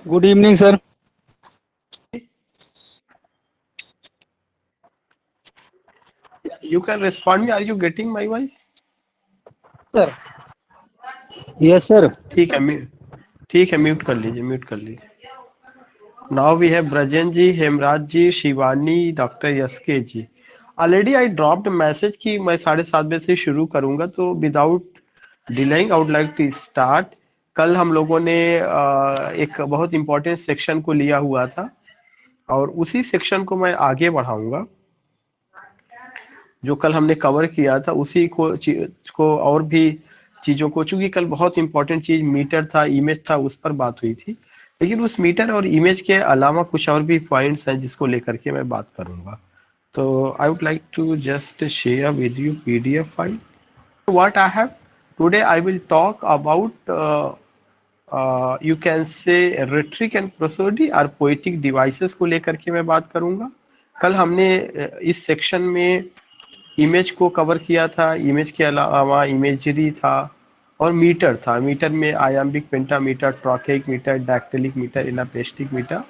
Good evening, sir. You can respond me. Are you getting my voice? Sir. Yes, sir. ठीक है, mute कर लीजिए, mute कर लीजिए। Now we have Brajen ji, Hemraj ji, Shivani, doctor यसके ji. Already I dropped message कि मैं 7:30 से शुरू करूंगा, तो without delaying I would like to start. कल हम लोगों ने एक बहुत इंपॉर्टेंट सेक्शन को लिया हुआ था और उसी सेक्शन को मैं आगे बढ़ाऊंगा। जो कल हमने कवर किया था उसी को और भी चीजों को, चूंकि कल बहुत इंपॉर्टेंट चीज मीटर था, इमेज था, उस पर बात हुई थी, लेकिन उस मीटर और इमेज के अलावा कुछ और भी पॉइंट्स हैं जिसको लेकर के मैं बात करूंगा। तो I would like to just share with you PDF file what I have today. I will talk about you can say rhetoric and prosody और पोएटिक डिवाइसेस को लेकर के मैं बात करूंगा। कल हमने इस सेक्शन में इमेज को कवर किया था, इमेज के अलावा इमेजरी था और मीटर था। मीटर में आयाम्बिक पेंटामीटर, ट्रॉकेइक मीटर, डैक्टिलिक मीटर, इनापेस्टिक मीटर,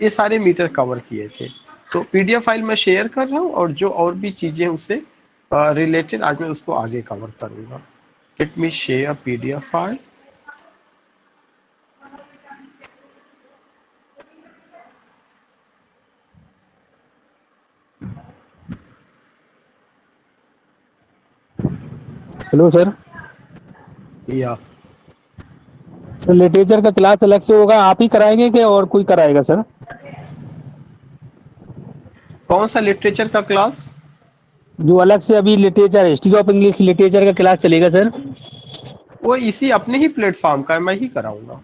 ये सारे मीटर कवर किए थे। तो पीडीएफ फाइल मैं शेयर कर रहा हूँ और जो और भी चीजें उससे रिलेटेड आज मैं उसको आगे कवर करूंगा। Let me share PDF file. Hello sir. या सर लिटरेचर का क्लास अलग से होगा, आप ही कराएंगे कि और कोई कराएगा सर? कौन सा लिटरेचर का क्लास? जो अलग से अभी literature, history of English literature का क्लास चलेगा सर? वो इसी अपने ही प्लेटफॉर्म का है, मैं ही कराऊंगा।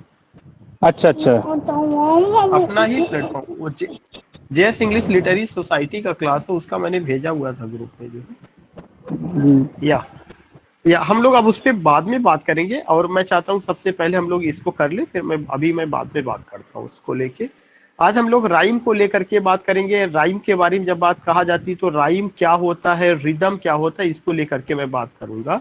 अच्छा अच्छा। अपना ही प्लेटफॉर्म, वो जेएस इंग्लिश लिटरेरी सोसाइटी का क्लास है, उसका मैंने भेजा हुआ था ग्रुप में जो। या हम लोग अब उस पर बाद में बात करेंगे और मैं चाहता हूँ सबसे पहले हम लोग इसको कर ले, फिर मैं बाद में बात करता हूँ उसको लेके। आज हम लोग राइम को लेकर के बात करेंगे। राइम के बारे में जब बात कहा जाती है तो राइम क्या होता है, रिदम क्या होता है, इसको लेकर के मैं बात करूंगा।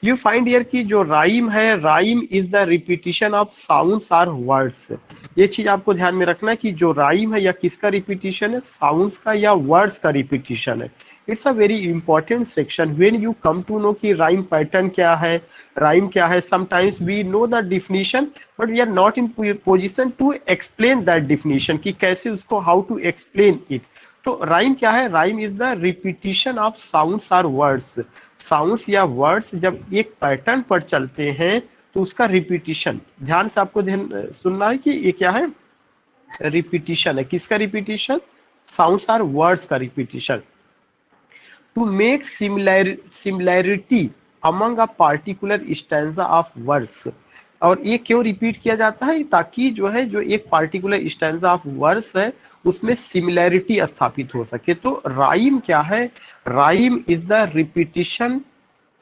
यू फाइंड हियर की जो राइम है, rhyme is the repetition of sounds और वर्ड्स। ये चीज आपको ध्यान में रखना कि जो राइम है या किसका रिपीटिशन है, साउंड्स का या वर्ड्स का रिपीटिशन है। It's a very important section when you come to know कि राइम पैटर्न क्या है, राइम क्या है। Sometimes we know the definition but we are not in position to explain that definition कि कैसे उसको, हाउ टू एक्सप्लेन इट। तो rhyme क्या है? Rhyme is the repetition of sounds और वर्ड्स। साउंड्स या वर्ड्स जब एक पैटर्न पर चलते हैं तो उसका रिपीटिशन, ध्यान से आपको ध्यान सुनना है कि ये क्या है, रिपीटिशन है। किसका रिपीटिशन? साउंड्स और वर्ड्स का repetition. To make similarity among a particular stanza of verse. और ये क्यों रिपीट किया जाता है? ताकि जो है, जो एक पार्टिकुलर स्टैंजा ऑफ वर्स है उसमें सिमिलैरिटी स्थापित हो सके। तो राइम क्या है? Rhyme is the repetition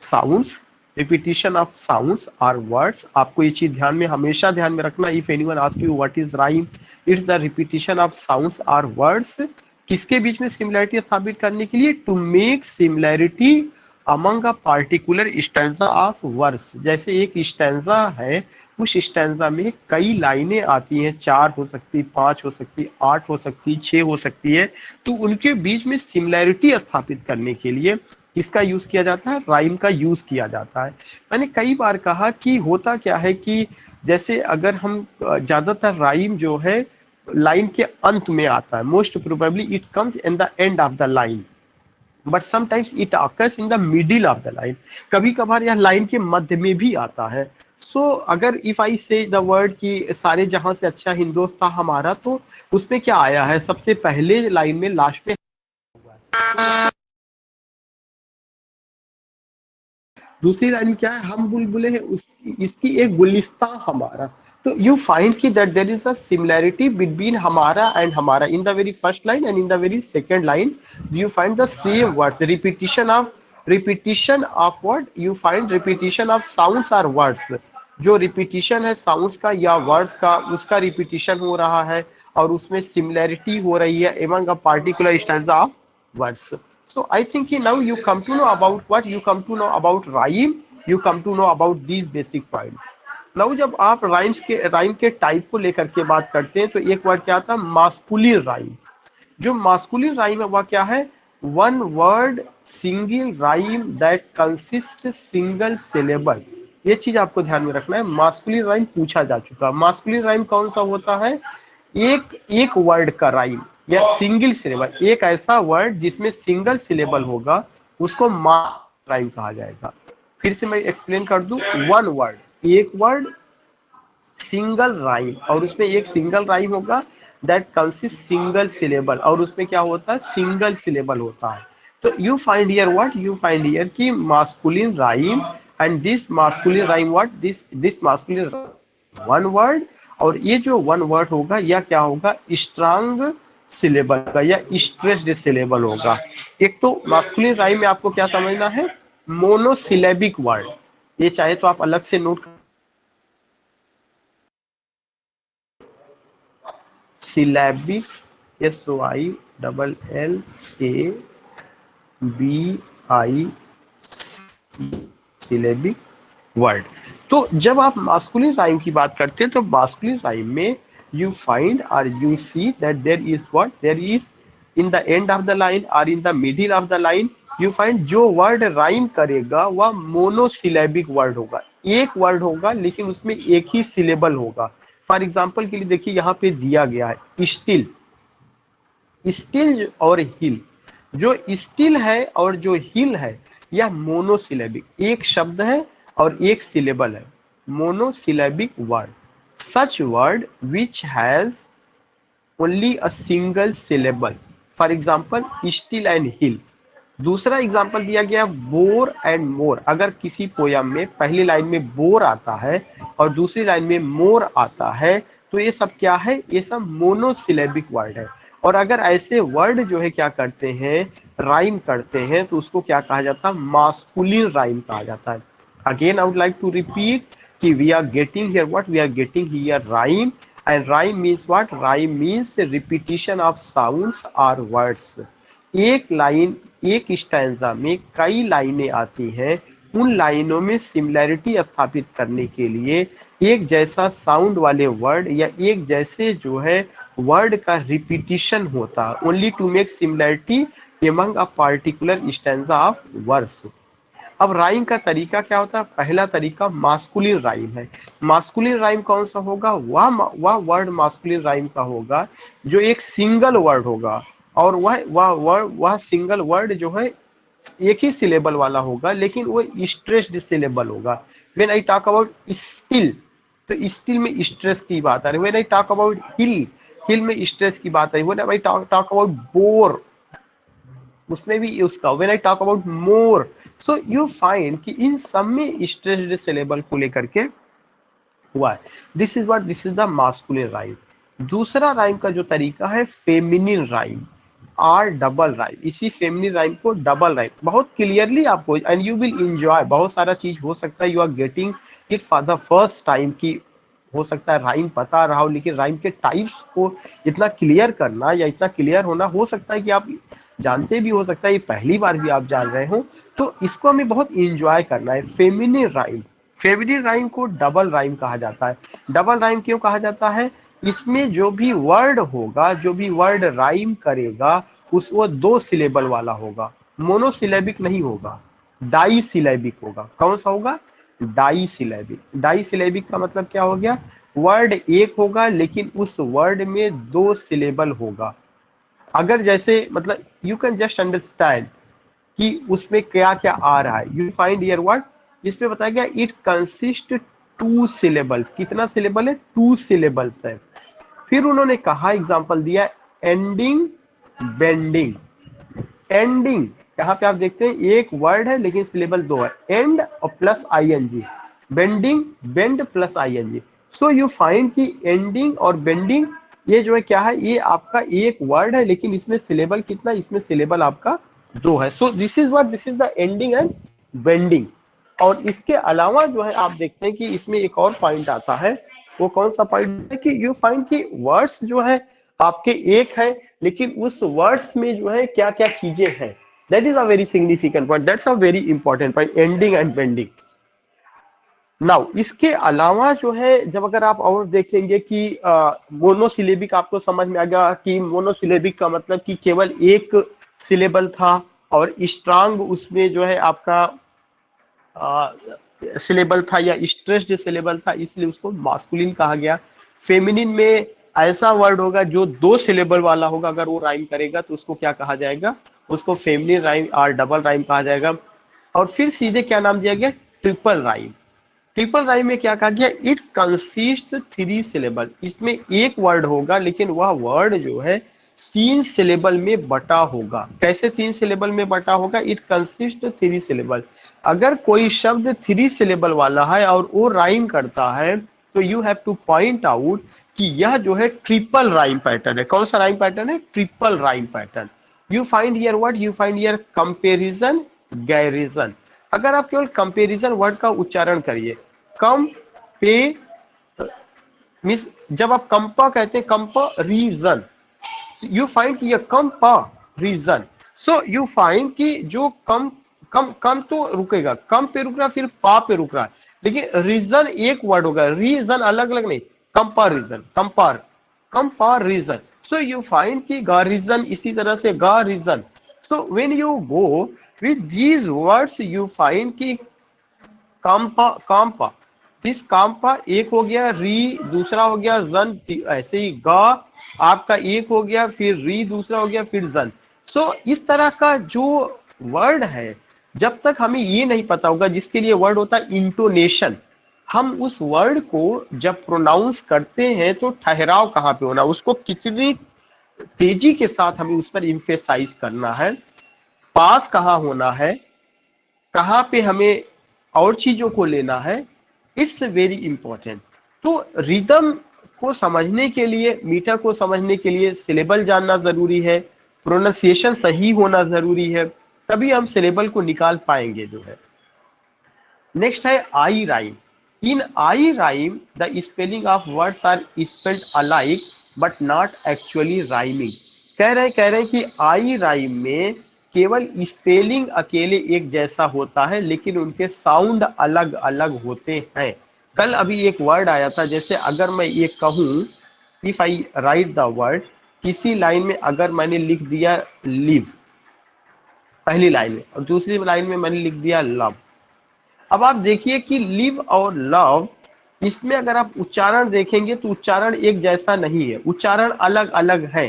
sounds, repetition of sounds और वर्ड्स। आपको ये चीज ध्यान में, हमेशा ध्यान में रखना। If anyone ask you what is rhyme, it's the repetition of sounds और वर्ड्स। किसके बीच में सिमिलैरिटी स्थापित करने के लिए? To make similarity among a particular stanza of verse. जैसे एक स्टैंजा है, उस स्टैंजा में कई लाइनें आती हैं, 4 हो सकती, 5 हो सकती, 8 हो सकती, 6 हो सकती है। तो उनके बीच में सिमिलैरिटी स्थापित करने के लिए किसका यूज किया जाता है? राइम का यूज किया जाता है। मैंने कई बार कहा कि होता क्या है कि जैसे अगर हम ज्यादातर राइम जो है लाइन के अंत में आता है, most probably it comes in the end of the line, but sometimes it occurs in the middle of the line. कभी कभार यह लाइन के मध्य में भी आता है। सो अगर if I say the word की सारे जहां से अच्छा हिंदोस्तां हमारा, तो उसमें क्या आया है? सबसे पहले लाइन में, लास्ट में। दूसरी लाइन क्या है? हम बुलबुले हैं, इसकी एक गुलिस्ता हमारा। तो यू फाइंड की that there is a similarity between हमारा एंड हमारा in the very first line and in the very second line. You find the same words, repetition of word. You find repetition of sounds और words. जो repetition है sounds का या words का, उसका repetition हो रहा है और उसमें सिमिलैरिटी हो रही है among a particular stanza of words. So I think now you come to know about what? You come to know about rhyme, you come to know about these basic points. Now जब आप rhyme के type को लेकर के बात करते हैं तो एक वर्ड क्या था, मास्कुलिन राइम। जो मास्कुलिन राइम है वह क्या है, one word single rhyme that consist single syllable. ये चीज आपको ध्यान में रखना है। मास्कुलिन राइम पूछा जा चुका। मास्कुलिन राइम कौन सा होता है, एक एक वर्ड का राइम या सिंगल सिलेबल, एक ऐसा वर्ड जिसमें सिंगल सिलेबल होगा उसको मास्कुलिन राइम कहा जाएगा। फिर से मैं एक्सप्लेन कर दूं, वन वर्ड, एक वर्ड सिंगल राइम, और उसमें एक सिंगल राइम होगा दैट कंसिस्ट सिंगल सिलेबल, और उसमें क्या होता है, सिंगल सिलेबल होता है। तो you find here what, you find here कि masculine rhyme, and this masculine rhyme what, this masculine one word, और ये जो वन वर्ड होगा यह क्या होगा, स्ट्रांग सिलेबल का या स्ट्रेस्ड सिलेबल होगा। एक तो मास्कुलिन राइम में आपको क्या समझना है, मोनोसिलेबिक वर्ड, ये चाहे तो आप अलग से note, syllabic, SYLLABI, syllabic word. तो जब आप मास्कुलिन राइम की बात करते हैं तो मास्कुलिन राइम में यू फाइंड और you see that there is what, there is in the end of the line और in the middle of the line, you find जो वर्ड राइम करेगा वह मोनोसिलेबिक वर्ड होगा, एक वर्ड होगा लेकिन उसमें एक ही सिलेबल होगा। फॉर एग्जाम्पल के लिए देखिए यहाँ पे दिया गया है स्टिल, स्टिल और हिल। जो स्टिल है और जो हिल है यह मोनोसिलेबिक, एक शब्द है और एक सिलेबल है, monosyllabic word. Such word which has only a single syllable, for example still and hill. दूसरा एग्जाम्पल दिया गया बोर एंड मोर। अगर किसी पोयम में पहली लाइन में बोर आता है और दूसरी लाइन में मोर आता है तो ये सब क्या है, ये सब मोनोसिलेबिक वर्ड है। और अगर ऐसे वर्ड जो है क्या करते हैं, राइम करते हैं, तो उसको क्या कहा जाता है, मास्कुलिन राइम कहा जाता है। Again I would like to repeat कि we are getting here what, we are getting here rhyme, and rhyme means what, rhyme means repetition of sounds और वर्ड्स। एक लाइन, एक स्टैंजा में कई लाइनें आती हैं, उन लाइनों में सिमिलैरिटी स्थापित करने के लिए एक जैसा साउंड वाले वर्ड या एक जैसे जो है वर्ड का रिपीटिशन होता है, only to make similarity among a particular stanza of verse. अब राइम का तरीका क्या होता है, पहला तरीका मास्कुलिन राइम है। मास्कुलिन राइम कौन सा होगा, वह वर्ड मास्कुलिन राइम का होगा जो एक सिंगल वर्ड होगा, और वह सिंगल वर्ड जो है एक ही सिलेबल वाला होगा, लेकिन वो स्ट्रेस्ड सिलेबल होगा। When I talk about still, तो स्टिल में स्ट्रेस की बात आ रही है। When I talk about hill, hill में स्ट्रेस की बात आई। When I talk about bore, उसमें भी उसका। When I talk about more, so you find कि इन सब में स्ट्रेस्ड सिलेबल को लेकर के हुआ है। This is what, this is the masculine rhyme. दूसरा राइम का जो तरीका है feminine rhyme, or double rhyme. इसी फेमिनिन राइम को डबल राइम बहुत क्लियरली आपको, एंड यू विल एंजॉय, बहुत सारा चीज हो सकता है you are getting it for the first time, की हो सकता है राइम पता रहा हो लेकिन राइम के टाइप्स को इतना क्लियर करना या इतना क्लियर होना, हो सकता है कि आप जानते भी, हो सकता है ये पहली बार भी आप जान रहे हो, तो इसको हमें बहुत इंजॉय करना है। फेमिनिन राइम, फेमिनिन राइम को डबल राइम कहा जाता है। डबल राइम क्यों कहा जाता है, इसमें जो भी वर्ड होगा, जो भी वर्ड राइम करेगा उस वो दो सिलेबल वाला होगा, मोनोसिलेबिक नहीं होगा, डाई सिलेबिक होगा। कौन सा होगा, डाई सिलेबिक। डाई सिलेबिक का मतलब क्या हो गया, वर्ड एक होगा लेकिन उस वर्ड में दो सिलेबल होगा। अगर जैसे मतलब यू कैन जस्ट अंडरस्टैंड कि उसमें क्या क्या आ रहा है। यू फाइंड हियर व्हाट, इसमें बताया गया इट कंसिस्ट टू सिलेबल्स। कितना सिलेबल है, टू सिलेबल्स है। फिर उन्होंने कहा, एग्जांपल दिया एंडिंग, बेंडिंग। एंडिंग, यहाँ पे आप देखते हैं एक वर्ड है लेकिन सिलेबल दो है, एंड और plus ING. Bending, bend plus ING. So you find कि एंडिंग और बेंडिंग ये जो है क्या है, ये आपका एक वर्ड है लेकिन इसमें सिलेबल कितना, इसमें सिलेबल आपका दो है। So this is what, this is the ending and bending. और इसके अलावा जो है आप देखते हैं कि इसमें एक और पॉइंट आता है। वो कौन सा पॉइंट है कि यू फाइंड कि वर्ड्स जो है आपके एक है लेकिन उस वर्ड्स में जो है क्या क्या चीजें हैं। That is a very significant point, that's a very important point, ending and bending. Now इसके अलावा जो है, जब अगर आप और देखेंगे कि मोनोसिलेबिक, आपको समझ में आ गया कि मोनोसिलेबिक का मतलब कि केवल एक सिलेबल था, और स्ट्रांग उसमें जो है आपका सिलेबल था या स्ट्रेस्ड सिलेबल था, इसलिए उसको मास्कुलिन कहा गया। फेमिनिन में ऐसा वर्ड होगा जो दो सिलेबल वाला होगा, अगर वो राइम करेगा तो उसको क्या कहा जाएगा, उसको फेमिनिन राइम और डबल राइम कहा जाएगा। और फिर सीधे क्या नाम दिया गया, ट्रिपल राइम। ट्रिपल राइम में क्या कहा गया, इट कंसिस्ट थ्री सिलेबल, इसमें एक वर्ड होगा लेकिन वह वर्ड जो है तीन सिलेबल में बटा होगा। कैसे तीन सिलेबल में बटा होगा, इट कंसिस्ट थ्री सिलेबल। अगर कोई शब्द थ्री सिलेबल वाला है और वो राइम करता है तो you have two point out कि यह जो है ट्रिपल राइम पैटर्न है। कौन सा राइम पैटर्न है, triple rhyme pattern. You find here what, you find here comparison, garrison. अगर आप केवल कंपैरिजन वर्ड का उच्चारण करिए, कम पे मीन्स जब आप कंपा कहते हैं, कंपैरिजन, यू फाइंड कि ये कंपैरिजन। सो यू फाइंड कि जो कम कम कम तो रुकेगा, कम पे रुक रहा, फिर पा पे रुक रहा है, लेकिन रीजन एक वर्ड होगा, रीजन अलग अलग नहीं, comparison, comparison. So you find कि गारिजन, इसी तरह से garrison. So when you go with these words you find कि काम्पा, काम्पा, दिस काम्पा एक हो गया, री दूसरा हो गया, जन ऐसे ही गा आपका एक हो गया, फिर री दूसरा हो गया, फिर जन। सो इस तरह का जो वर्ड है, जब तक हमें ये नहीं पता होगा, जिसके लिए वर्ड होता है इंटोनेशन, हम उस वर्ड को जब प्रोनाउंस करते हैं तो ठहराव कहाँ पे होना, उसको कितनी तेजी के साथ हमें उस पर इम्फेसाइज करना है, पास कहाँ होना है, कहाँ पे हमें और चीजों को लेना है, इट्स वेरी इंपॉर्टेंट। तो रिदम को समझने के लिए, मीटर को समझने के लिए सिलेबल जानना जरूरी है, प्रोनाउंसिएशन सही होना जरूरी है, तभी हम सिलेबल को निकाल पाएंगे जो है। नेक्स्ट है eye rhyme. In eye rhyme the spelling of words are spelled alike but not actually rhyming. कह रहे हैं कि आई राइम में केवल स्पेलिंग अकेले एक जैसा होता है लेकिन उनके साउंड अलग अलग होते हैं। कल अभी एक वर्ड आया था, जैसे अगर मैं ये कहूं, if I right the word, किसी लाइन में अगर मैंने लिख दिया लिव पहली लाइन में, और दूसरी लाइन में मैंने लिख दिया लव। अब आप देखिए कि लिव और लव, इसमें अगर आप उच्चारण देखेंगे तो उच्चारण एक जैसा नहीं है, उच्चारण अलग अलग है।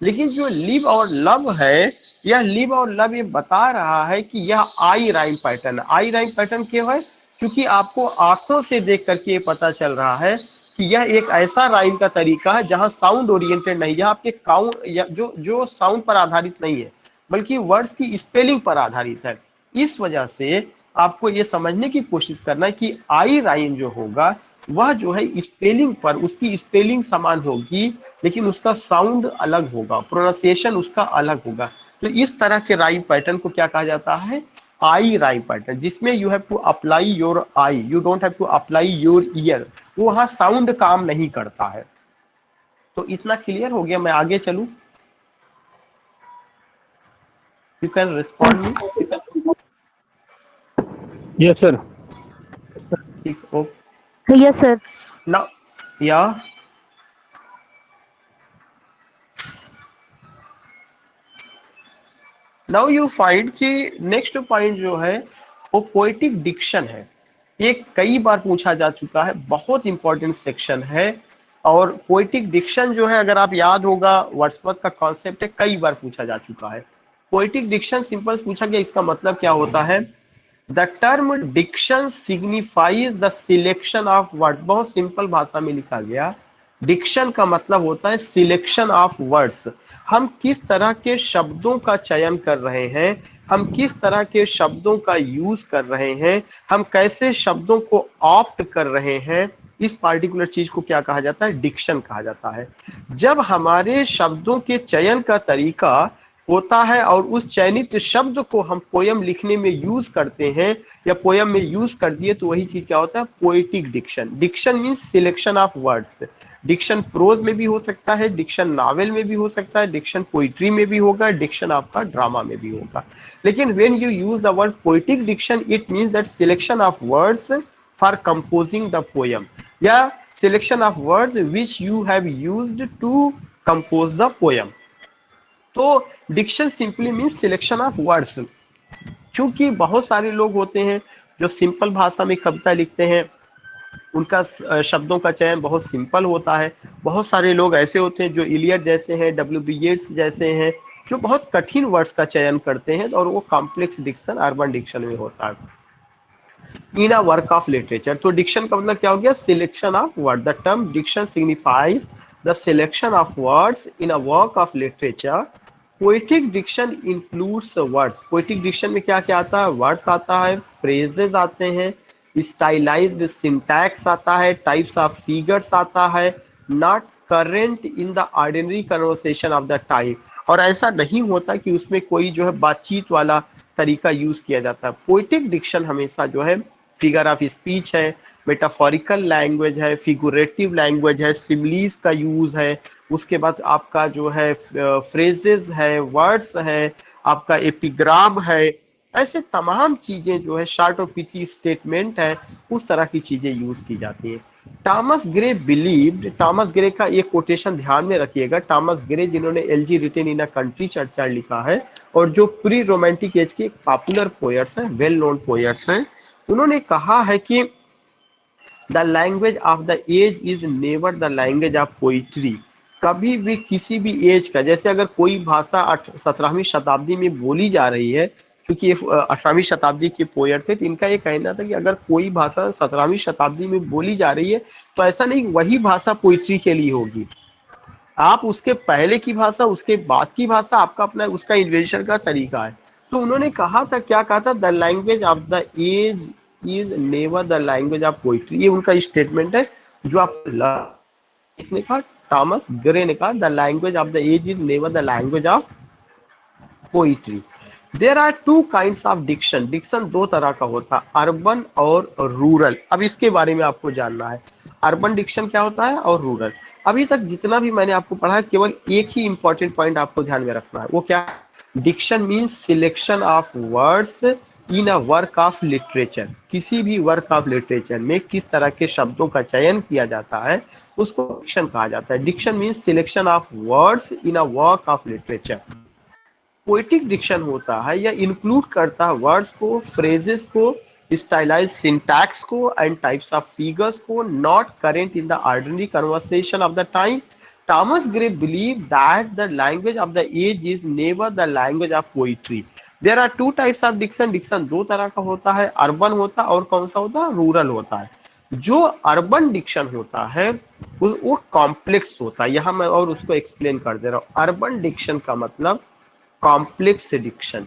लेकिन जो लिव और लव है, यह लिव और लव ये बता रहा है कि यह आई राइम पैटर्न है। आई राइम पैटर्न क्यों है, क्योंकि आपको आंखों से देख करके ये पता चल रहा है कि यह एक ऐसा राइम का तरीका है जहां साउंड ओरिएंटेड नहीं, यह आपके काउंट या जो साउंड पर आधारित नहीं है, बल्कि वर्ड्स की स्पेलिंग पर आधारित है। इस वजह से आपको ये समझने की कोशिश करना है कि आई राइम जो होगा वह जो है स्पेलिंग पर, उसकी स्पेलिंग समान होगी लेकिन उसका साउंड अलग होगा, प्रोनाउंसिएशन उसका अलग होगा। तो इस तरह के राइम पैटर्न को क्या कहा जाता है, आई राइम पैटर्न, जिसमें you have to apply your eye, you don't have to apply your ear. वो वहां साउंड काम नहीं करता है। तो इतना क्लियर हो गया, मैं आगे चलूं, you can respond me. Yes sir. ठीक, ओके। Yes, sir. नाउ या नाउ यू फाइंड कि नेक्स्ट पॉइंट जो है वो पोएटिक डिक्शन है। ये कई बार पूछा जा चुका है, बहुत इंपॉर्टेंट सेक्शन है। और पोएटिक डिक्शन जो है, अगर आप याद होगा, वर्ड्सवर्थ का कॉन्सेप्ट है, कई बार पूछा जा चुका है। पोएटिक डिक्शन सिंपल पूछा गया, इसका मतलब क्या होता है, the term diction signifies the selection of word. बहुत सिंपल भाषा में लिखा गया, डिक्शन का मतलब होता है सिलेक्शन ऑफ वर्ड्स। हम किस तरह के शब्दों का चयन कर रहे हैं, हम किस तरह के शब्दों का यूज कर रहे हैं, हम कैसे शब्दों को ऑप्ट कर रहे हैं, इस पार्टिकुलर चीज को क्या कहा जाता है, डिक्शन कहा जाता है। जब हमारे शब्दों के चयन का तरीका होता है और उस चयनित शब्द को हम पोयम लिखने में यूज करते हैं या पोयम में यूज कर दिए, तो वही चीज क्या होता है, poetic diction. Diction means selection of words. Diction prose में भी हो सकता है, डिक्शन नॉवेल में भी हो सकता है, डिक्शन पोइट्री में भी होगा, डिक्शन आपका ड्रामा में भी होगा। लेकिन when you use the word poetic diction, it means that selection of words for composing the poem, या selection of words which you have used to compose the poem. तो diction simply means selection of words. चूंकि बहुत सारे लोग होते हैं जो simple भाषा में कविता लिखते हैं, उनका शब्दों का चयन बहुत सिंपल होता है। बहुत सारे लोग ऐसे होते हैं जो इलियट जैसे हैं, डब्ल्यू.बी. येट्स जैसे हैं, जो बहुत कठिन वर्ड्स का चयन करते हैं, और वो कॉम्प्लेक्स डिक्शन अर्बन डिक्शन में होता है। In a work of literature, तो डिक्शन का मतलब क्या हो गया? Selection of word. The term diction signifies the selection of words in a work of literature. Poetic diction includes words. Poetic diction में क्या क्या आता है? वर्ड्स आता है, फ्रेजेस आते हैं, स्टाइलाइज्ड सिंटैक्स आता है, टाइप्स ऑफ फिगर्स आता है, not current in the ordinary conversation of the time. और ऐसा नहीं होता कि उसमें कोई जो है बातचीत वाला तरीका यूज किया जाता है। पोएटिक डिक्शन हमेशा जो है फिगर ऑफ स्पीच है, मेटाफोरिकल लैंग्वेज है, फिगुरेटिव लैंग्वेज है, सिमिलीज का यूज है, उसके बाद आपका जो है फ्रेजेस है, वर्ड्स है, आपका एपिग्राम है, ऐसे तमाम चीजें जो है, शॉर्ट और पिची स्टेटमेंट है, उस तरह की चीजें यूज की जाती है। Thomas Gray believed, Thomas Gray का एक कोटेशन ध्यान में रखिएगा। टॉमस ग्रे जिन्होंने elegy written in a country churchyard लिखा है, और जो प्री रोमांटिक एज के पॉपुलर पोएट्स हैं, वेल नोन पोएट्स हैं, उन्होंने कहा है कि the language of the age is never the language of poetry. कभी भी किसी भी एज का, जैसे अगर कोई भाषा 17वीं शताब्दी में बोली जा रही है, क्योंकि ये 18वीं शताब्दी के पोएट थे, तो इनका ये कहना था कि अगर कोई भाषा 17वीं शताब्दी में बोली जा रही है, तो ऐसा नहीं वही भाषा पोइट्री के लिए होगी। आप उसके पहले की भाषा, उसके बाद की भाषा, आपका अपना उसका इन्वेंशन का तरीका है। तो उन्होंने कहा था, क्या कहा था? The language of the age is never the language of poetry. ये उनका स्टेटमेंट है जो आप, इसने कहा, टॉमस ग्रे ने कहा, the language of the age is never the language of poetry. There are two kinds of diction. Diction दो तरह का होता है, अर्बन और रूरल। अब इसके बारे में आपको जानना है, अर्बन डिक्शन क्या होता है और रूरल। अभी तक जितना भी मैंने आपको पढ़ा है, केवल एक ही इंपॉर्टेंट पॉइंट आपको ध्यान में रखना है, वो क्या? Diction means selection of words in a work of literature. किसी भी वर्क ऑफ लिटरेचर में किस तरह के शब्दों का चयन किया जाता है, उसको डिक्शन कहा जाता है। Diction means selection of words in a work of literature. Poetic diction होता है, यह इंक्लूड करता है वर्ड्स को, फ्रेजेस को, स्टाइलाइज्ड सिंटैक्स को, एंड टाइप्स ऑफ फिगर्स को, not current in the ordinary conversation of the time. Thomas Gray believe that the language of the age is never the language of poetry. There are two types of diction. Diction दो तरह का होता है, urban होता है और कौन सा होता है? रूरल होता है। जो अर्बन डिक्शन होता है वो कॉम्प्लेक्स होता है। यहाँ मैं और उसको एक्सप्लेन कर दे रहा हूँ। अर्बन डिक्शन का मतलब कॉम्प्लेक्स डिक्शन,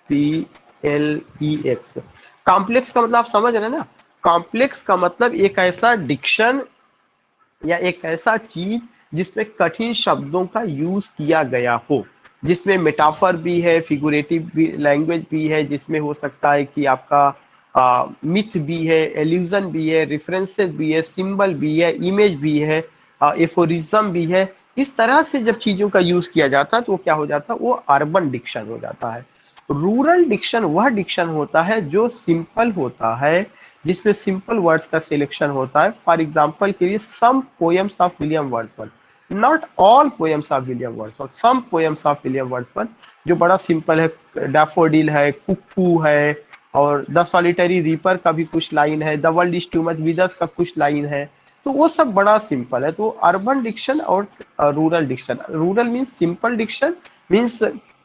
COMPLEX। कॉम्प्लेक्स का मतलब आप समझ रहे हैं ना? कॉम्प्लेक्स का मतलब एक ऐसा डिक्शन या एक ऐसा चीज जिसमें कठिन शब्दों का यूज किया गया हो, जिसमें मेटाफर भी है, फिगुरेटिव भी लैंग्वेज भी है, जिसमें हो सकता है कि आपका मिथ भी है, एल्यूजन भी है, रेफरेंसेस भी है, सिंबल भी है, इमेज भी है, एफोरिज्म भी है। इस तरह से जब चीजों का यूज किया जाता है तो वो क्या हो जाता है? वो अर्बन डिक्शन हो जाता है। रूरल डिक्शन वह डिक्शन होता है जो सिंपल होता है, जिसमें सिंपल वर्ड्स का सिलेक्शन होता है। फॉर एग्जाम्पल के लिए, some poems of William Wordsworth, not all poems of William Wordsworth, some poems of William Wordsworth, जो बड़ा सिंपल है। डैफोडिल है, कुक्कू है, और द सॉलिटरी रीपर का भी कुछ लाइन है, the world is too much withers का कुछ लाइन है, तो वो सब बड़ा सिंपल है। तो अर्बन डिक्शन और rural diction. Rural means simple diction, means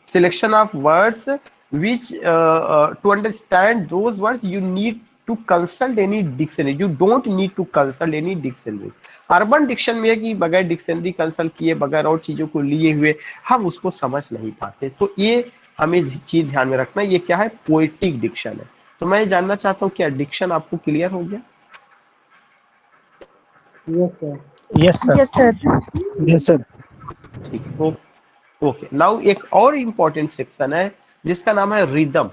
selection of words which to understand those words you need to consult any dictionary. You don't need to consult any dictionary. Urban diction में है कि बगैर dictionary consult किए, बगैर और चीजों को लिए हुए हम उसको समझ नहीं पाते। तो ये हमें चीज ध्यान में रखना, ये क्या है? पोएटिक डिक्शन है। तो मैं जानना चाहता हूँ, क्या डिक्शन आपको क्लियर हो गया? Yes sir. Yes sir. Yes sir. Yes sir. ठीक है, ओके। नाउ एक और इम्पोर्टेंट सेक्शन है जिसका नाम है रिदम।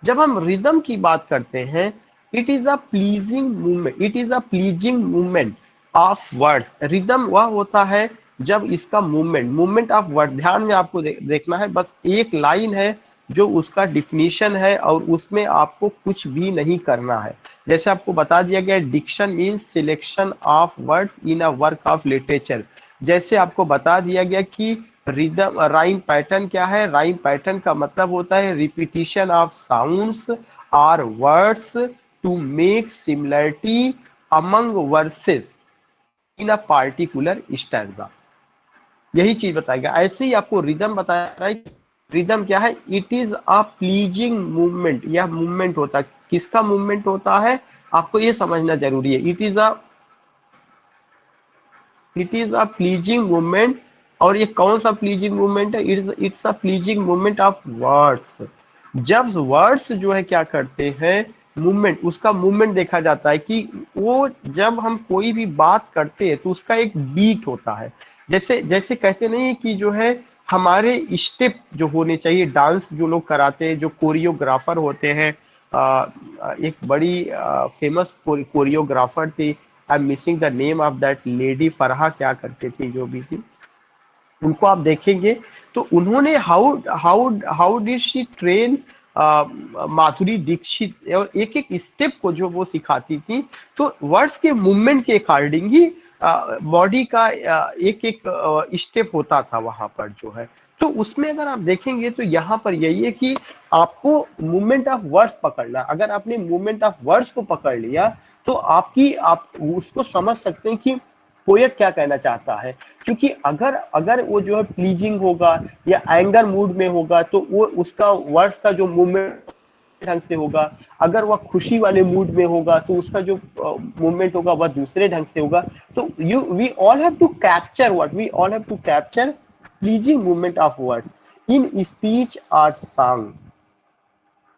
जब हम रिदम की बात करते हैं, it is a pleasing movement, it is a pleasing movement of words. Rhythm वह होता है जब इसका मूवमेंट, मूवमेंट ऑफ वर्ड, ध्यान में आपको देखना है, बस एक लाइन है जो उसका डिफिनीशन है और उसमें आपको कुछ भी नहीं करना है। जैसे आपको बता दिया गया, diction means selection of words in a work of literature. जैसे आपको बता दिया गया कि रिदम राइम पैटर्न क्या है। राइम पैटर्न का मतलब होता है रिपीटिशन ऑफ साउंड्स और words to make similarity among verses in a particular stanza. यही चीज बताएगा। ऐसे ही आपको रिदम बताया रहा है। रिदम क्या है? It is a pleasing movement. यह मूवमेंट होता है। किसका मूवमेंट होता है आपको ये समझना जरूरी है। It is a pleasing movement. और ये कौन सा प्लीजिंग मूवमेंट है? It's a pleasing movement of words. जब वर्ड्स जो है क्या करते हैं, मूवमेंट, उसका मूवमेंट देखा जाता है कि वो जब हम कोई भी बात करते हैं तो उसका एक बीट होता है। जैसे जैसे कहते नहीं है कि जो है हमारे स्टेप जो होने चाहिए, डांस जो लोग कराते हैं, जो कोरियोग्राफर होते हैं, एक बड़ी फेमस कोरियोग्राफर थी, I am missing the name of that lady, Farha क्या करती थी जो भी थी, उनको आप देखेंगे तो उन्होंने how how how did she train Madhuri Dixit, और एक एक स्टेप को जो वो सिखाती थी तो वर्ड्स के मूवमेंट के अकॉर्डिंग ही बॉडी का एक एक स्टेप होता था वहां पर जो है। तो उसमें अगर आप देखेंगे तो यहाँ पर यही है कि आपको मूवमेंट ऑफ वर्ड्स पकड़ना। अगर आपने मूवमेंट ऑफ वर्ड्स को पकड़ लिया तो आप उसको समझ सकते हैं कि पोएट क्या कहना चाहता है। क्योंकि अगर अगर वो जो है प्लीजिंग होगा या एंगर मूड में होगा तो वो उसका वर्ड्स का जो मूवमेंट ढंग से होगा। अगर वह खुशी वाले मूड में होगा तो उसका जो मूवमेंट होगा वह दूसरे ढंग से होगा। तो we all have to capture what we all have to capture pleasing movement of words in speech और सॉन्ग।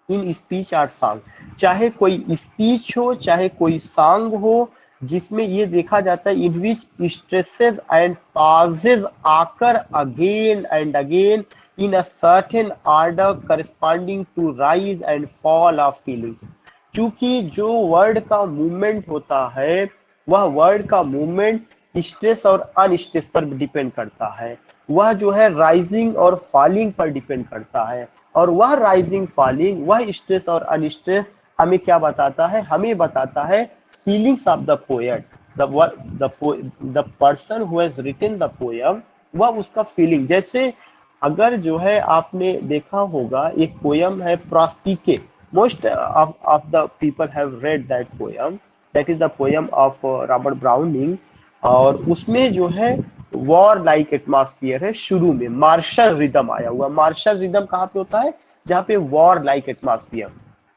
इन स्पीच और सॉन्ग, चाहे कोई स्पीच हो चाहे कोई सॉन्ग हो, जिसमें ये देखा जाता है in which stresses and pauses आकर again and again in a certain order corresponding to rise and fall of feelings. क्योंकि जो वर्ड का मूवमेंट होता है वह वर्ड का मूवमेंट स्ट्रेस और अनस्ट्रेस पर डिपेंड करता है। वह जो है राइजिंग और फॉलिंग पर डिपेंड करता है। और वह राइजिंग फॉलिंग, वह स्ट्रेस और अनस्ट्रेस हमें क्या बताता है? हमें बताता है feelings of the poet, the person who has written the poem, वह उसका फीलिंग। जैसे अगर जो है आपने देखा होगा एक पोएम है Prospice, most of the people have read that poem, that is the poem of Robert Browning. और उसमें जो है वॉर लाइक एटमॉस्फियर है। शुरू में मार्शल रिदम आया हुआ। मार्शल रिदम कहाँ पे होता है? जहाँ पे वॉर लाइक एटमॉस्फियर।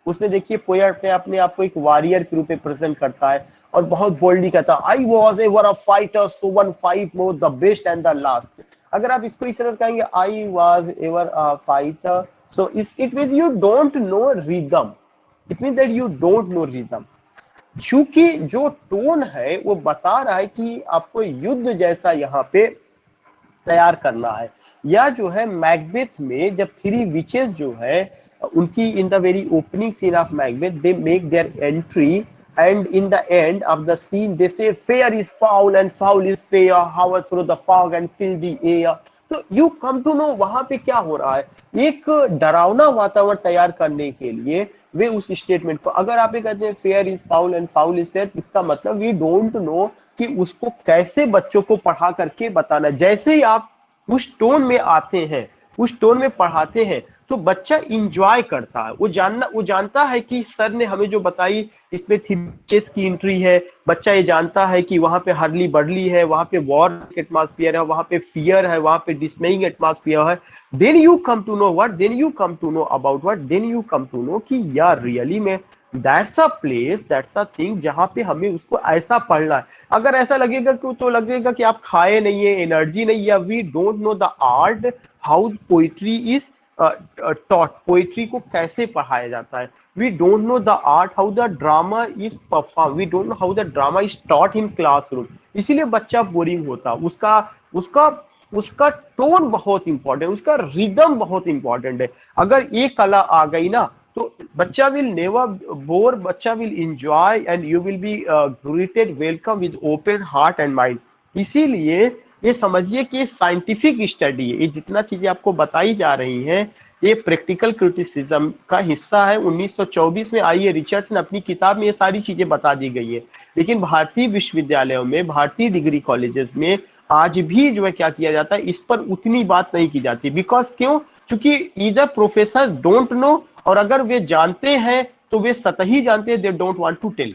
उसमें देखिए पोएट अपने आप को एक वॉरियर के रूप में प्रेजेंट करता है और बहुत बोल्डली कहता है I was ever a fighter so one fight more the best and the last. अगर आप इसको इस तरह से कहेंगे I was ever a fighter, so it means you don't know rhythm. It means that you don't know rhythm. चूंकि जो tone है वो बता रहा है कि आपको युद्ध जैसा यहाँ पे तैयार करना है। या जो है मैकबेथ में जब थ्री विचेस जो है उनकी in the very opening scene of Macbeth they make their entry and in the end of the scene they say fair is foul and foul is fair hover through the fog and fill the air। तो you come to know वहां पे क्या हो रहा है। एक डरावना वातावरण तैयार करने के लिए वे उस स्टेटमेंट को, अगर आप ये कहते हैं fair is foul and foul is fair, इसका मतलब वी डोंट नो कि उसको कैसे बच्चों को पढ़ा करके बताना। जैसे ही आप उस टोन में आते हैं, उस टोन में पढ़ाते हैं तो बच्चा इंजॉय करता है। वो जानता है कि सर ने हमें जो बताई इसमें चेस की एंट्री है। बच्चा ये जानता है कि वहां पे हर्ली बर्ली है, वहां पे वॉर एटमॉस्फियर है, वहां पे फियर है, वहां पे डिसमेइंग एटमॉस्फियर है। Then you come to know what, then you come to know about what, then you come to know कि यार रियली में that's a place, that's a thing जहां पे हमें उसको ऐसा पढ़ना है। अगर ऐसा लगेगा कि तो लगेगा कि आप खाए नहीं है, एनर्जी नहीं है, we don't know the art how poetry is taught, poetry को कैसे पढ़ाया जाता है। We don't know the art how the drama is perform, we don't know how the drama is taught in classroom. इसीलिए बच्चा boring होता। उसका उसका उसका टोन बहुत इंपॉर्टेंट, उसका रिदम बहुत इंपॉर्टेंट है। अगर ये कला आ गई ना तो बच्चा विल नेवर बोर, बच्चा will enjoy and you will be greeted welcome with open heart and mind. इसीलिए ये समझिए कि साइंटिफिक स्टडी है, ये जितना चीजें आपको बताई जा रही हैं ये प्रैक्टिकल क्रिटिसिज्म का हिस्सा है। 1924 में आई है रिचर्ड्स ने अपनी किताब में ये सारी चीजें बता दी गई है। लेकिन भारतीय विश्वविद्यालयों में, भारतीय डिग्री कॉलेजेस में आज भी जो है क्या किया जाता है, इस पर उतनी बात नहीं की जाती। बिकॉज क्यों? क्योंकि इधर प्रोफेसर डोंट नो, और अगर वे जानते हैं तो वे सतही जानते हैं, they don't want to tell.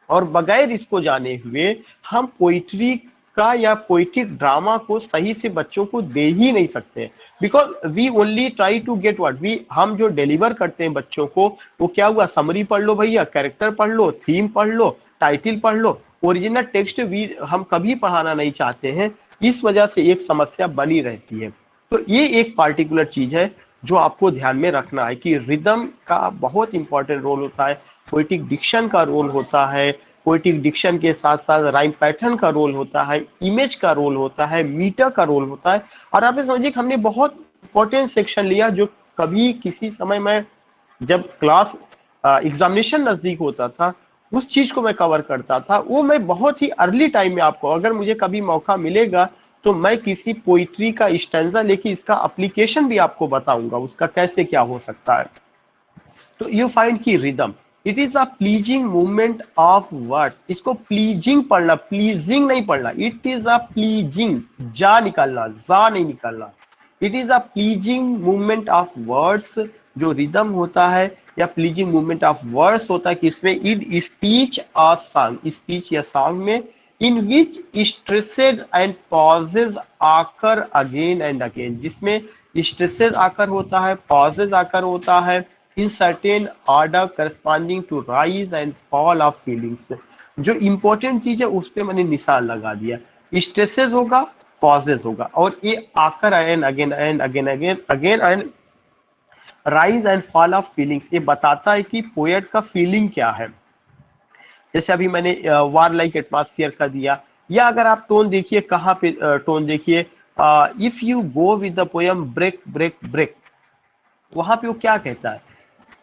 और बगैर इसको जाने हुए हम पोइट्री का या पोइटिक ड्रामा को सही से बच्चों को दे ही नहीं सकते। Because we only try to get what we, हम जो डिलीवर करते हैं बच्चों को वो क्या हुआ, समरी पढ़ लो भैया, कैरेक्टर पढ़ लो, थीम पढ़ लो, टाइटल पढ़ लो, ओरिजिनल टेक्स्ट वी हम कभी पढ़ाना नहीं चाहते हैं। इस वजह से एक समस्या बनी रहती है। तो ये एक पार्टिकुलर चीज है जो आपको ध्यान में रखना है कि रिदम का बहुत इंपॉर्टेंट रोल होता है, पोएटिक डिक्शन का रोल होता है, पोएटिक डिक्शन के साथ साथ राइम पैटर्न का रोल होता है, इमेज का रोल होता है, मीटर का रोल होता है। और आप समझिए हमने बहुत इंपॉर्टेंट सेक्शन लिया जो कभी किसी समय में जब क्लास एग्जामिनेशन नजदीक होता था उस चीज को मैं कवर करता था। वो मैं बहुत ही अर्ली टाइम में, आपको अगर मुझे कभी मौका मिलेगा तो मैं किसी पोइट्री का स्टैंजा लेके इसका एप्लीकेशन भी आपको बताऊंगा, उसका कैसे क्या हो सकता है। तो यू फाइंड की rhythm it is a pleasing movement of words. इसको प्लीजिंग पढ़ना, प्लीजिंग नहीं पढ़ना, इट इज अ प्लीजिंग, जा निकालना, जा नहीं निकालना। It is a pleasing movement of words. जो रिदम होता है या प्लीजिंग मूवमेंट ऑफ वर्ड्स होता है किसमें, इन स्पीच और सॉन्ग, स्पीच या सॉन्ग में, in which stresses and pauses आकर अगेन एंड अगेन, जिसमें stresses आकर होता है, pauses आकर होता है, in certain order corresponding to rise and fall of feelings। जो इंपॉर्टेंट चीज है उस पर मैंने निशान लगा दिया, stresses होगा, pauses होगा, और ये आकर and again and again again again and rise and fall of feelings. ये बताता है कि पोएट का फीलिंग क्या है। जैसे अभी मैंने वार लाइक एटमॉस्फेयर का दिया, या अगर आप टोन देखिए, कहाँ पे टोन देखिए, if you go with the poem break break break, वहां पे वो क्या कहता है,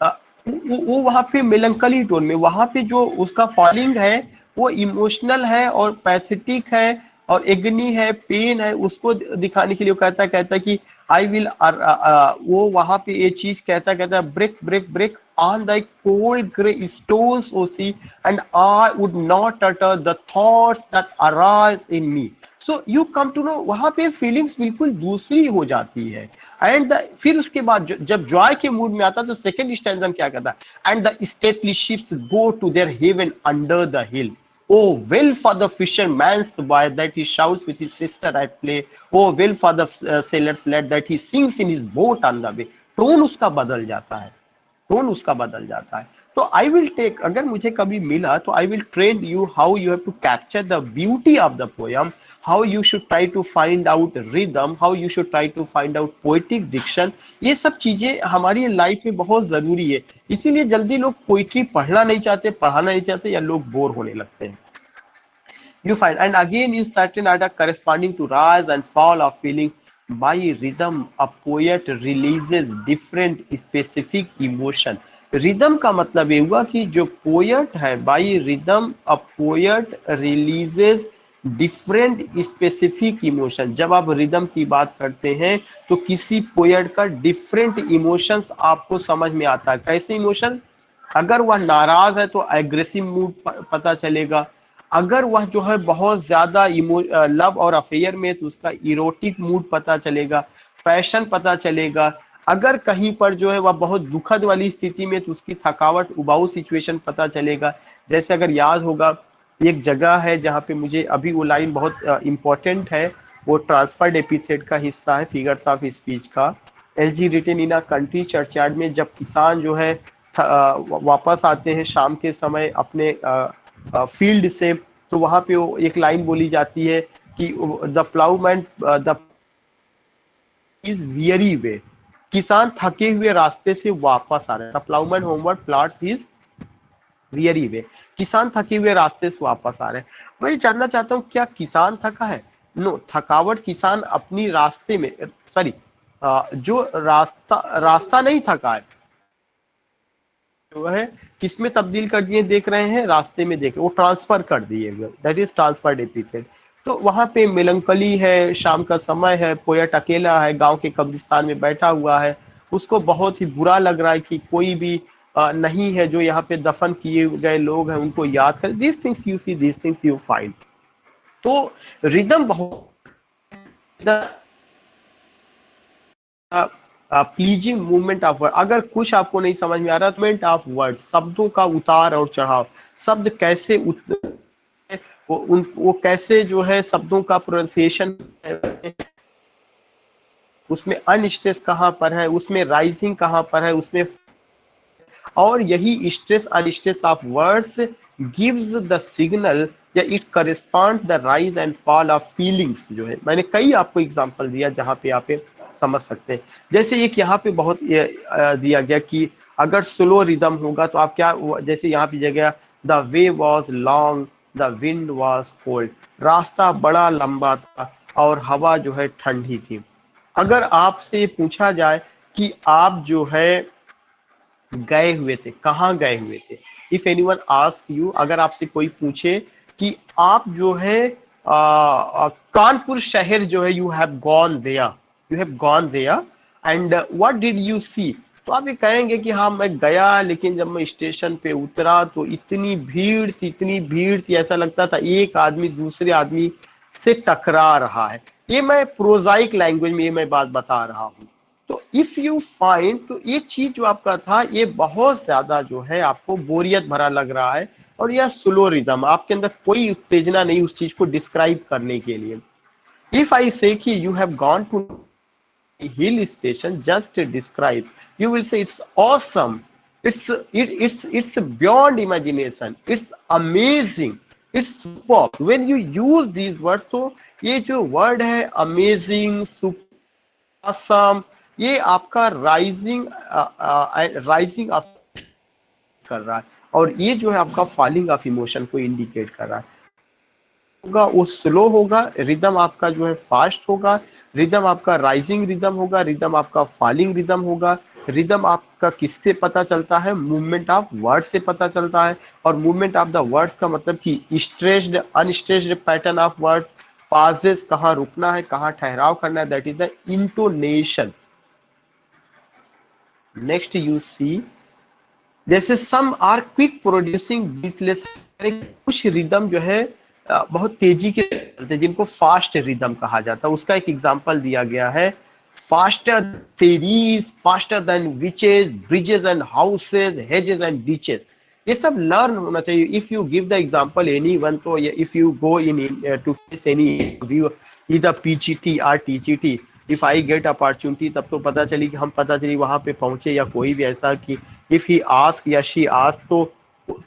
अ, वो वहां पे मेलंकली टोन में, वहां पे जो उसका फॉलिंग है वो इमोशनल है और पैथेटिक है और एग्नी है, पेन है, उसको दिखाने के लिए वो कहता है कि आई विल, वो वहां पे ये चीज कहता है break break break on the cold grey stones O sea and I would not utter the thoughts that arise in me. So you come to know, वहां पे फीलिंग्स बिल्कुल दूसरी हो जाती है। एंड फिर उसके बाद जब जॉय के मूड में आता है तो सेकंड स्टैंजा क्या कहता है, and the stately ships go to their haven under the hill. Oh, well for the fisherman's boy that he shouts with his sister at play. Oh, well for the sailor's lad that he sings in his boat on the way. Tone उसका बदल जाता है, tone उसका बदल जाता है। तो I will take, अगर मुझे कभी मिला तो I will train you how you have to capture the beauty of the poem, how you should try to find out rhythm, how you should try to find out poetic diction. ये सब चीजें हमारी life में बहुत जरूरी है। इसीलिए जल्दी लोग पोइट्री पढ़ना नहीं चाहते, पढ़ाना नहीं चाहते, या लोग बोर होने लगते हैं। You find, and again in certain order corresponding to rise and fall of feeling, by rhythm a poet releases different specific emotion। rhythm का मतलब ये हुआ कि जो poet है, by rhythm a poet releases different specific emotion. जब आप rhythm की बात करते हैं तो किसी पोएट का डिफरेंट इमोशंस आपको समझ में आता है। कैसे इमोशन? अगर वह नाराज है तो एग्रेसिव मूड पता चलेगा, अगर वह जो है बहुत ज्यादा लव और अफेयर में तो उसका इरोटिक मूड पता चलेगा, पैशन पता चलेगा, अगर कहीं पर जो है वह बहुत दुखद वाली स्थिति में तो उसकी थकावट, उबाऊ सिचुएशन पता चलेगा। जैसे अगर याद होगा एक जगह है जहाँ पे मुझे अभी वो लाइन बहुत इंपॉर्टेंट है, वो ट्रांसफर्ड एपिथेट का हिस्सा है फिगर्स ऑफ स्पीच का। Elegy written in a country churchyard में जब किसान जो है वापस आते हैं शाम के समय अपने फील्ड से, तो वहां पे वो एक लाइन बोली जाती है कि the ploughman the is weary way, किसान थके हुए रास्ते से वापस आ रहे हैं। The ploughman homeward plods his weary way, किसान थके हुए रास्ते से वापस आ रहे हैं। मैं जानना चाहता हूँ क्या किसान थका है? नो, थकावट किसान अपनी रास्ते में, सॉरी, जो रास्ता नहीं थका है, जो है किसमें तब्दील कर दिए देख रहे हैं, रास्ते में देख रहे, वो ट्रांसफर कर दिए, दैट इज ट्रांसफर्ड एपिथेट। तो वहां पे मेलंकली है, शाम का समय है, पोएट अकेला है, गांव के कब्रिस्तान में बैठा हुआ है, उसको बहुत ही बुरा लग रहा है कि कोई भी नहीं है जो यहाँ पे दफन किए गए लोग हैं उनको याद कर। This things you see, this things you find. तो रिदम बहुत प्लीजिंग मूवमेंट ऑफ वर्ड। अगर कुछ आपको नहीं समझ में आ रहा, मूवमेंट ऑफ वर्ड, शब्दों का उतार और चढ़ाव, शब्द कैसे वो कैसे जो है शब्दों का प्रोनाउंसिएशन, उसमें अनस्ट्रेस कहाँ पर है, उसमें राइजिंग कहाँ पर है, उसमें, और यही stress unstress of words gives the signal या it corresponds the rise and fall of feelings. जो है मैंने कई आपको एग्जांपल दिया जहां पे आप समझ सकते हैं। जैसे एक यहाँ पे बहुत दिया गया कि अगर स्लो रिदम होगा तो आप क्या, जैसे यहाँ पे दिया गया the way was long, the wind was cold, रास्ता बड़ा लंबा था और हवा जो है ठंडी थी। अगर आपसे पूछा जाए कि आप जो है गए हुए थे, कहाँ गए हुए थे, इफ एनीवन आस्क यू, अगर आपसे कोई पूछे कि आप जो है कानपुर शहर जो है you have gone there, you have gone there and what did you see, तो आप ये कहेंगे कि हाँ मैं गया, लेकिन जब मैं स्टेशन पे उतरा तो इतनी भीड़ थी, इतनी भीड़ थी, ऐसा लगता था एक आदमी दूसरे आदमी से टकरा रहा है। ये मैं प्रोजाइक लैंग्वेज में ये मैं बात बता रहा हूँ। तो इफ यू फाइंड, तो ये चीज जो आपका था ये बहुत ज्यादा जो है आपको बोरियत भरा लग रहा है, और यह स्लो रिदम, आपके अंदर कोई उत्तेजना नहीं उस चीज को डिस्क्राइब करने के लिए। इफ आई से कि you have gone to hill station, just describe, you will say it's awesome, it's beyond imagination, it's amazing, it's superb। when you use these words, तो ये जो वर्ड है अमेजिंग, असम, ये आपका राइजिंग राइजिंग ऑफ कर रहा है, और ये जो है आपका फॉलिंग ऑफ इमोशन को इंडिकेट कर रहा है। होगा वो स्लो होगा, रिदम आपका जो है फास्ट होगा, रिदम आपका राइजिंग रिदम होगा, रिदम आपका फॉलिंग रिदम होगा। रिदम आपका किससे पता चलता है? मूवमेंट ऑफ वर्ड से पता चलता है, और मूवमेंट ऑफ द वर्ड्स का मतलब कि stressed unstressed pattern of words, pauses, कहाँ रुकना है, कहाँ ठहराव करना है, that is the intonation. Next you see, जैसे some are quick producing breathless, कुछ रिदम जो है बहुत तेजी के चलते, जिनको फास्ट रिदम कहा जाता है। उसका एक एग्जांपल दिया गया है, faster fairies, faster than witches, bridges and houses, hedges and ditches. ये सब लर्न होना चाहिए। If you give the example any one, तो if you go into face any view, इधर पीजीटी और TGT, if I get opportunity, तब तो पता चली कि हम पता चली वहां पे पहुंचे, या कोई भी ऐसा कि if he asks या she asks, तो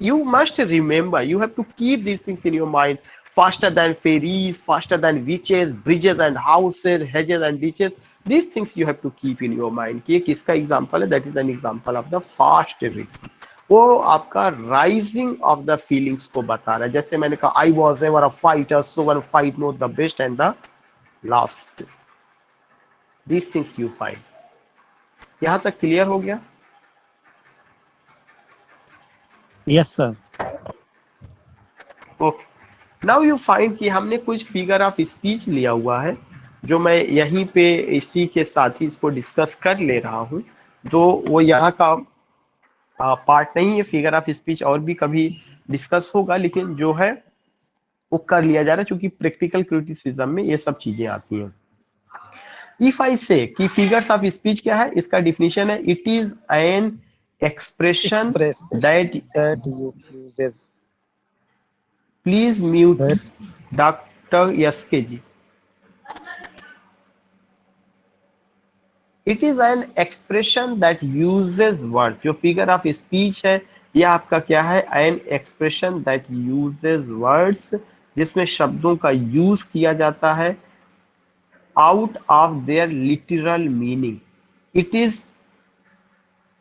you must remember, you have to keep these things in your mind, faster than ferries, faster than witches, bridges and houses, hedges and ditches, these things you have to keep in your mind कि ये किसका example है? That is an example of the fast rhythm. वो आपका rising of the feelings को बता रहा है। जैसे मैंने कहा, I was ever a fighter, so one fight note the best and the last, these things you find. यहां तक क्लियर हो गया? Yes sir. Okay, now you find कि हमने कुछ फिगर ऑफ स्पीच लिया हुआ है, जो मैं यहीं पे इसी के साथ ही इसको डिस्कस कर ले रहा हूं। तो वो यहाँ का पार्ट नहीं है, फिगर ऑफ स्पीच और भी कभी डिस्कस होगा, लेकिन जो है वो कर लिया जा रहा है, क्योंकि प्रैक्टिकल क्रिटिसिज्म में ये सब चीजें आती हैं। इफ आई से कि फिगर्स ऑफ स्पीच क्या है, इसका डिफिनेशन है, it is an expression that, you uses please mute that doctor yes के जी। It is an expression that uses words, जो फिगर ऑफ स्पीच है यह आपका क्या है? An expression that uses words, जिसमें शब्दों का यूज किया जाता है out of their literal meaning. It is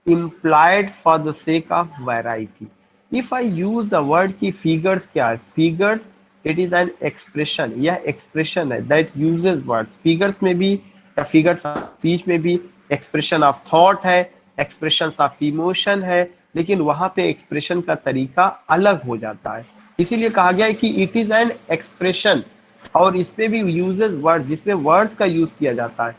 implied for the sake of variety। if I use the word की figures क्या है? figures, it is an expression, यह expression है that uses words। figures में भी या figures of speech में भी expression of thought है, expressions of emotion है, लेकिन वहां पे expression का तरीका अलग हो जाता है। इसीलिए कहा गया है कि it is an expression और इसमें भी यूजेस वर्ड, जिसमें वर्ड्स का यूज किया जाता है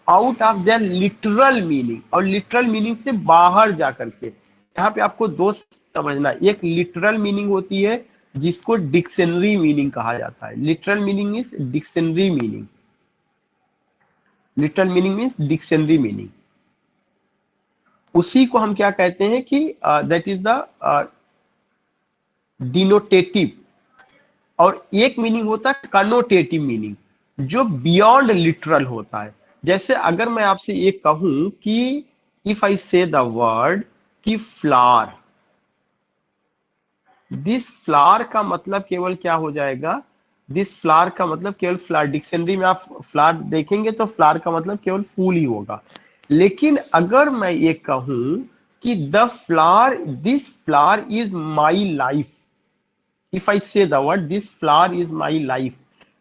out of their literal meaning, और लिटरल मीनिंग से बाहर जा करके। यहाँ पे आपको दो समझना, एक लिटरल मीनिंग होती है जिसको डिक्शनरी मीनिंग कहा जाता है। Literal meaning is dictionary meaning, literal meaning means dictionary meaning. उसी को हम क्या कहते हैं कि दैट इज द डिनोटेटिव। और एक मीनिंग होता है कनोटेटिव मीनिंग, जो बियॉन्ड लिटरल होता है। जैसे अगर मैं आपसे ये कहूं कि if I say the word कि फ्लावर, दिस फ्लावर का मतलब केवल क्या हो जाएगा, दिस फ्लावर का मतलब केवल फ्लावर, डिक्शनरी में आप फ्लावर देखेंगे तो फ्लावर का मतलब केवल फूल ही होगा। लेकिन अगर मैं ये कहूं कि the flower, this flower is my life, if I say the word this flower is my life,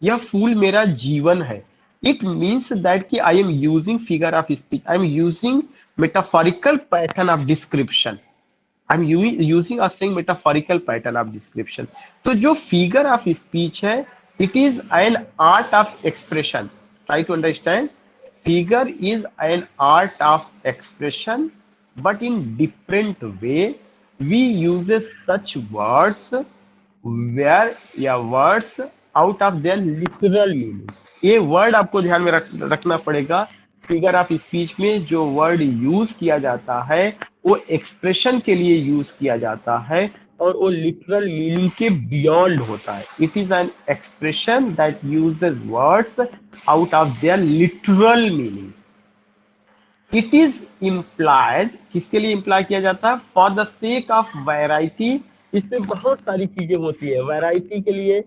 यह फूल मेरा जीवन है, इट मीन्स दैट कि I am using figure of speech, I am using metaphorical pattern of description, I am using a saying metaphorical pattern of description. तो जो figure of speech है, it is an art of expression, try to understand. Figure is an art of expression, but in different way we uses such words where या words out of their literal meaning। ये word आपको ध्यान में रखना पड़ेगा। Figure of speech में जो word use किया जाता है वो एक्सप्रेशन के लिए यूज किया जाता है, और वो लिटरल मीनिंग के बियॉन्ड होता है। It is an expression that uses words out of their literal meaning. It is implied, किसके लिए इम्प्लाई किया जाता है, for the sake of variety. इसमें बहुत सारी चीजें होती है, वैरायटी के लिए,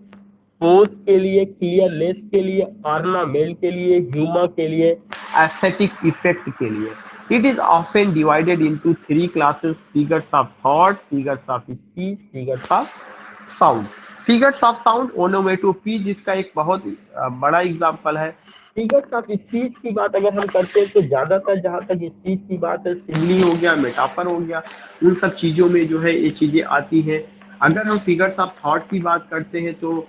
पोज के लिए, क्लियरनेस के लिए, ऑर्नामेंट के लिए, ह्यूमर के लिए, एस्थेटिक इफेक्ट के लिए। It is often divided into three classes, figures of thought, figures of speech, figures of sound. Figures of sound onomatopoeia, जिसका एक बहुत बड़ा एग्जाम्पल है। फिगर्स ऑफ स्पीच की बात अगर हम करते हैं तो ज्यादातर जहां तक स्पीच की बात है, सिमिली हो गया, मेटाफर हो गया, उन सब चीजों में जो है ये चीजें आती हैं। अगर हम फिगर्स ऑफ थॉट की बात करते हैं तो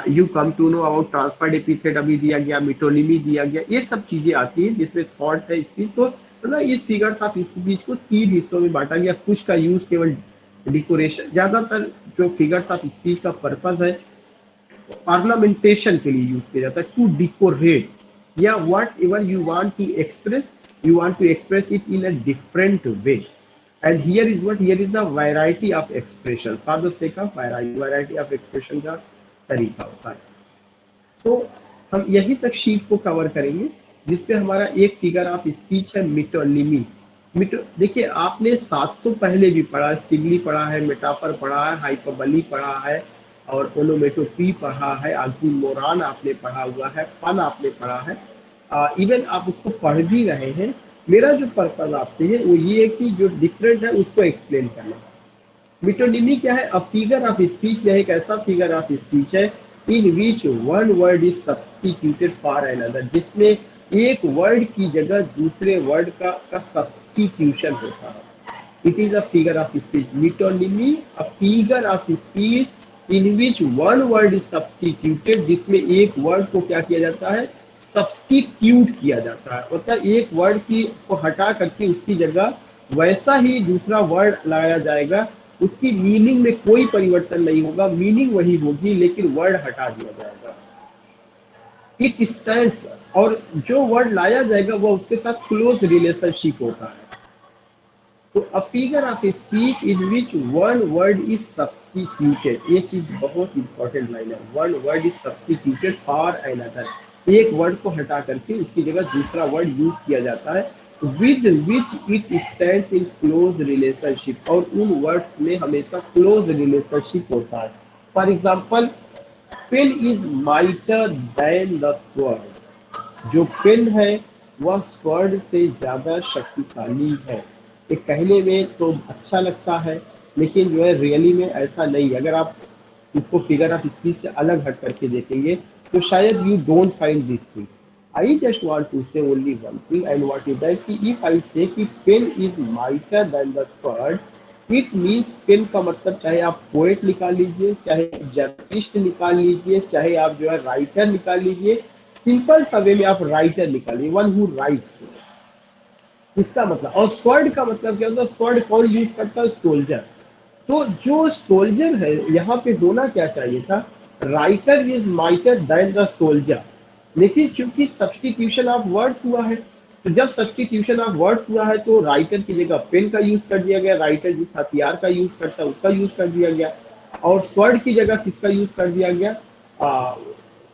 you come to know about transferred epithet अभी दिया गया, मिटोनिमी दिया गया, ये सब चीजें आती है जिसमें थॉट है, स्पीच। तो मतलब इस फिगर्स ऑफ स्पीच को 3 हिस्सों में बांटा गया। कुछ का यूज केवल डिकोरेशन, ज्यादातर जो फिगर्स ऑफ स्पीच का पर्पज है ऑर्नामेंटेशन के लिए यूज किया जाता है, टू डिकोरेट, या whatever you want to express, you want to express it in a different way, and here is what, here is the variety of expression, for the sake of variety of expression का तरीका होता है। सो हम यही तक sheet को cover करेंगे, जिसपे हमारा एक फिगर ऑफ स्पीच है मिटोनिमी। देखिए आपने सात तो पहले भी पढ़ा, सिमिली पढ़ा है, मेटाफर पढ़ा है, हाइपरबली पढ़ा है, और ओनोमेटोपी पढ़ा है, ऑक्सीमोरॉन आपने पढ़ा हुआ है, पन आपने पढ़ा है, इवन आप उसको पढ़ भी रहे हैं। मेरा जो पर्पज आपसे है वो ये है कि जो डिफरेंट है उसको एक्सप्लेन करना। मिटोनिमी क्या है, अ फिगर ऑफ स्पीच, यह एक ऐसा फिगर ऑफ स्पीच है in which one word is substituted for another, जिसमें एक वर्ड की जगह दूसरे वर्ड का सब्स्टिट्यूशन होता है। It is a figure of speech. Metonymy a figure of speech in which one word is substituted, जिसमें एक वर्ड को क्या किया जाता है, सब्स्टिट्यूट किया जाता है। मतलब एक वर्ड की को हटा करके उसकी जगह वैसा ही दूसरा वर्ड लाया जाएगा, उसकी मीनिंग में कोई परिवर्तन नहीं होगा, मीनिंग वही होगी लेकिन वर्ड हटा दिया जाएगा। इट स्टैंड्स, और जो वर्ड लाया जाएगा वह उसके साथ क्लोज रिलेशनशिप होता है। तो अ figure of speech in which one word is substituted, ये चीज बहुत इंपॉर्टेंट लाइन है, one word is substituted for another, एक वर्ड को हटा करके उसकी जगह दूसरा वर्ड यूज किया जाता है, with which it stands in close relationship, और उन वर्ड्स में हमेशा क्लोज रिलेशनशिप होता है। For example, pen is mightier than the sword, जो पेन है वह स्वर्ड से ज्यादा शक्तिशाली है। एक कहने में तो अच्छा लगता है लेकिन जो है रियली में ऐसा नहीं है। अगर आप इसको फिगर ऑफ स्पीच से अलग हट करके देखेंगे तो शायद you don't find this thing. I just want to say only one thing, and what is that, कि इफ आई से कि pen is mightier than the sword, it means pen का मतलब चाहे आप पोएट निकाल लीजिए, चाहे जर्नलिस्ट निकाल लीजिए, चाहे आप जो है राइटर निकाल लीजिए, सिंपल सा वे में आप राइटर निकालिए, वन हु राइट्स, इसका मतलब। और स्वर्ड का मतलब क्या होता है, स्वर्ड कौन यूज करता है, सोल्जर। तो जो सोल्जर है यहाँ पे होना क्या चाहिए था, writer is mightier than the soldier. लेकिन चूंकि सब्सटीट्यूशन ऑफ वर्ड्स हुआ है, तो जब सब्सटीट्यूशन ऑफ वर्ड्स हुआ है तो राइटर की जगह पेन का यूज कर दिया गया, राइटर जिस हथियार का यूज करता है उसका यूज कर दिया गया, और स्वर्ड की जगह किसका यूज कर दिया गया,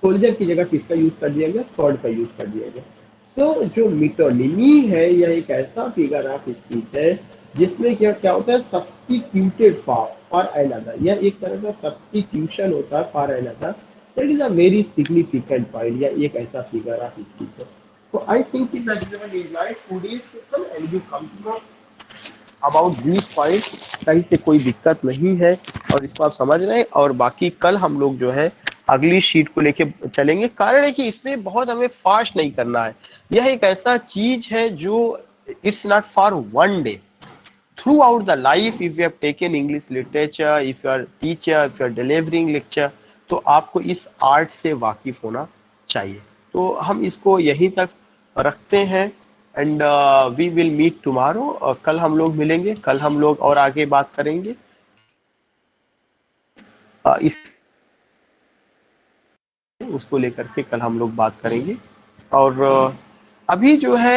सोल्जर की जगह किसका यूज कर दिया गया, स्वॉर्ड का यूज कर दिया गया। तो जो मिटोनिमी है यह एक ऐसा फिगर ऑफ स्पीच है जिसमें क्या क्या होता है, सब्स्टिट्यूटेड फॉर अनदर, यह एक तरह का सब्स्टिट्यूशन होता है for another. That is a very significant point, या एक ऐसा फिगर ऑफ स्पीच है। तो I think that is like today's session and you come to know about this point, कहीं से कोई दिक्कत नहीं है और इसको आप समझ रहे हैं। और बाकी कल हम लोग जो है अगली शीट को लेके चलेंगे। कारण है कि इसमें बहुत हमें फास्ट नहीं करना है, यह एक ऐसा चीज है जो it's not for one day, throughout the life if you have taken English literature, if you are teacher, if you are delivering lecture, तो आपको इस आर्ट से वाकिफ होना चाहिए। तो हम इसको यहीं तक रखते हैं and we will meet tomorrow, कल हम लोग मिलेंगे, कल हम लोग और आगे बात करेंगे इस उसको लेकर के कल हम लोग बात करेंगे। और अभी जो है